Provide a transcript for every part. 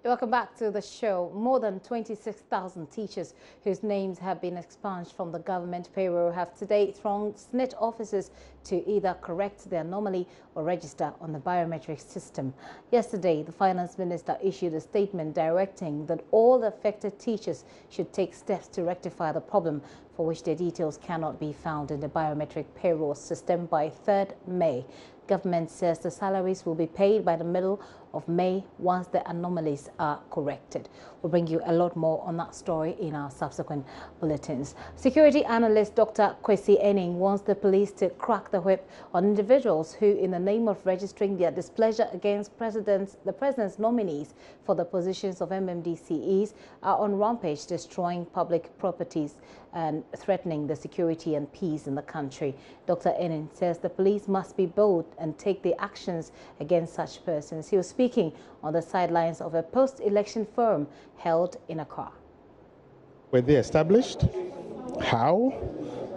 Welcome back to the show. More than 26,000 teachers whose names have been expunged from the government payroll have today thronged SNIT offices to either correct the anomaly or register on the biometric system. Yesterday, the finance minister issued a statement directing that all affected teachers should take steps to rectify the problem, for which their details cannot be found in the biometric payroll system by 3rd May. Government says the salaries will be paid by the middle of May once the anomalies are corrected. We'll bring you a lot more on that story in our subsequent bulletins. Security analyst Dr.Aning wants the police to crack the whip on individuals who, in the name of registering their displeasure against the president's nominees for the positions of MMDCEs, are on rampage destroying public properties and threatening the security and peace in the country. Dr.Aning says the police must be bold and take the actions against such persons. He was speaking on the sidelines of a post-election forum held in Accra. Were they established? How?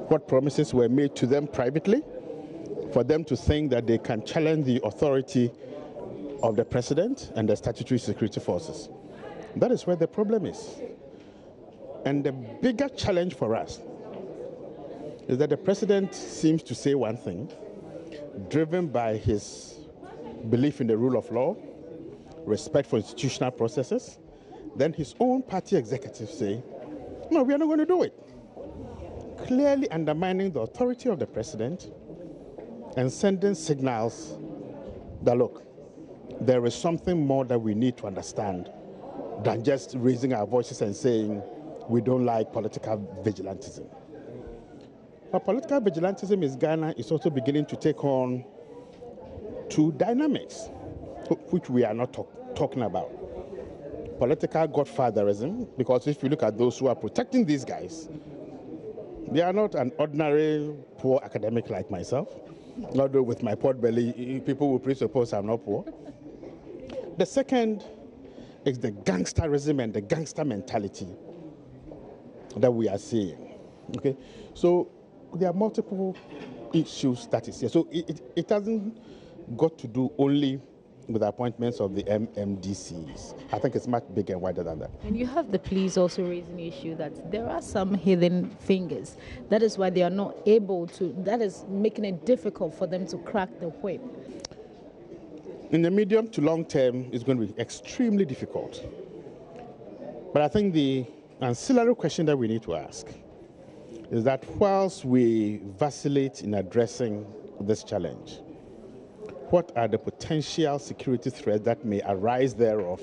What promises were made to them privately for them to think that they can challenge the authority of the president and the statutory security forces? That is where the problem is. And the bigger challenge for us is that the president seems to say one thing, driven by his belief in the rule of law, respect for institutional processes. Then his own party executives say, no, we are not going to do it. Clearly undermining the authority of the president and sending signals that, look, there is something more that we need to understand than just raising our voices and saying we don't like political vigilantism. But political vigilantism in Ghana is also beginning to take on two dynamics, which we are not talking about. Political godfatherism, because if you look at those who are protecting these guys, they are not an ordinary poor academic like myself. Although with my pot belly, people will presuppose I'm not poor. The second is the gangsterism and the gangster mentality that we are seeing. Okay, so there are multiple issues that is here. So it hasn't got to do only with the appointments of the MMDCs. I think it's much bigger and wider than that. And you have the police also raising the issue that there are some hidden fingers. That is why they are not able to, that is making it difficult for them to crack the whip. In the medium to long term, it's going to be extremely difficult. But I think the ancillary question that we need to ask is that whilst we vacillate in addressing this challenge, what are the potential security threats that may arise thereof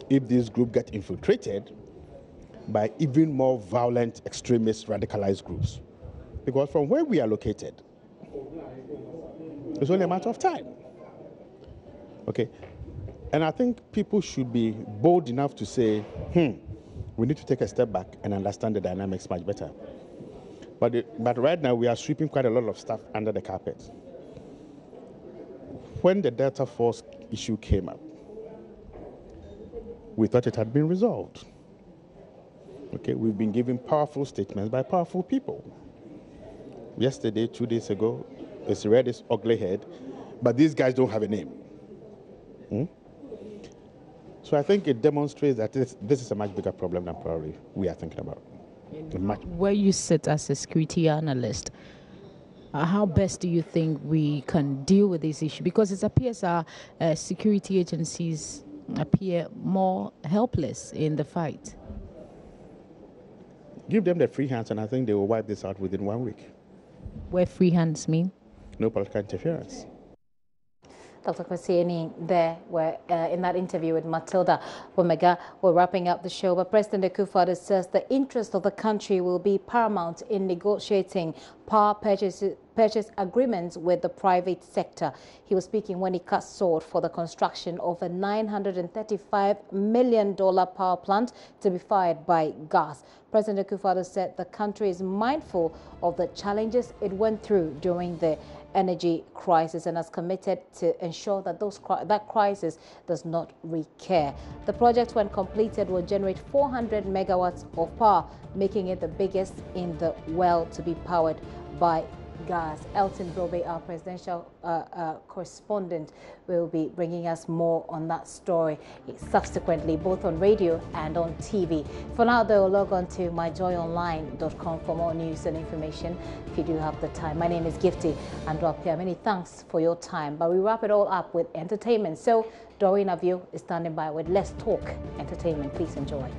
if this group get infiltrated by even more violent extremist radicalized groups? Because from where we are located, it's only a matter of time. Okay, and I think people should be bold enough to say, we need to take a step back and understand the dynamics much better. But right now, we are sweeping quite a lot of stuff under the carpet. When the Delta Force issue came up, we thought it had been resolved. Okay, we've been giving powerful statements by powerful people. Yesterday, 2 days ago, it's reared its ugly head, but these guys don't have a name. So I think it demonstrates that this is a much bigger problem than probably we are thinking about. Where you sit as a security analyst, how best do you think we can deal with this issue? Because it appears our security agencies appear more helpless in the fight. Give them the free hands and I think they will wipe this out within 1 week. What free hands mean? No political interference. Dr.Aning there were in that interview with Matilda Omega. We're wrapping up the show, but President Akufo-Addo says the interest of the country will be paramount in negotiating power purchase agreements with the private sector. He was speaking when he cut sword for the construction of a $935 million power plant to be fired by gas. President Akufo-Addo said the country is mindful of the challenges it went through during the energy crisis and has committed to ensure that that crisis does not recur. The project, when completed, will generate 400 megawatts of power, making it the biggest in the world to be powered by gas. Elton Brobe, our presidential correspondent, will be bringing us more on that story subsequently, both on radio and on TV. For now, though, log on to myjoyonline.com for more news and information if you do have the time. My name is Gifty Andwapia. Many thanks for your time. But we wrap it all up with entertainment. So Doreen Avio is standing by with Let's Talk Entertainment. Please enjoy.